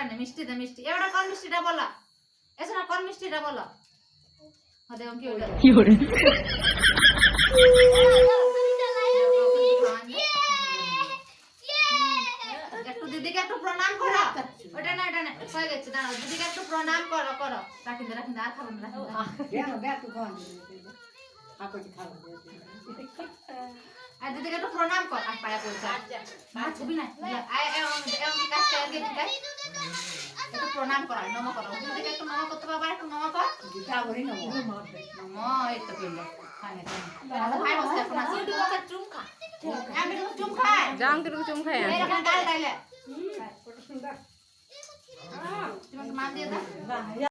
নে মিষ্টি দে মিষ্টি এবারে কোন মিষ্টিটা বলো এসো না কোন মিষ্টিটা বলো হদে কি ওটা কি করে একটু দিদিকে একটু প্রণাম করো ওটা না হয়ে গেছে দাঁড়াও দিদিকে একটু প্রণাম করো রাখিন আর খাবেন আর দিদিকে একটু প্রণাম কর আর পায়া পড়ছে আর ছবি না কি কাজ করে একটু প্রণাম করা নম করো দিদিকে একটু নম করতে পারবা একটু নম কর নম এই তো বললো ভাই বসে এখন আসি চুম খা আমি চুম খাই জাম তুই চুম খাই এরকম গাল দাইলে তোমাকে মান দিয়ে দাও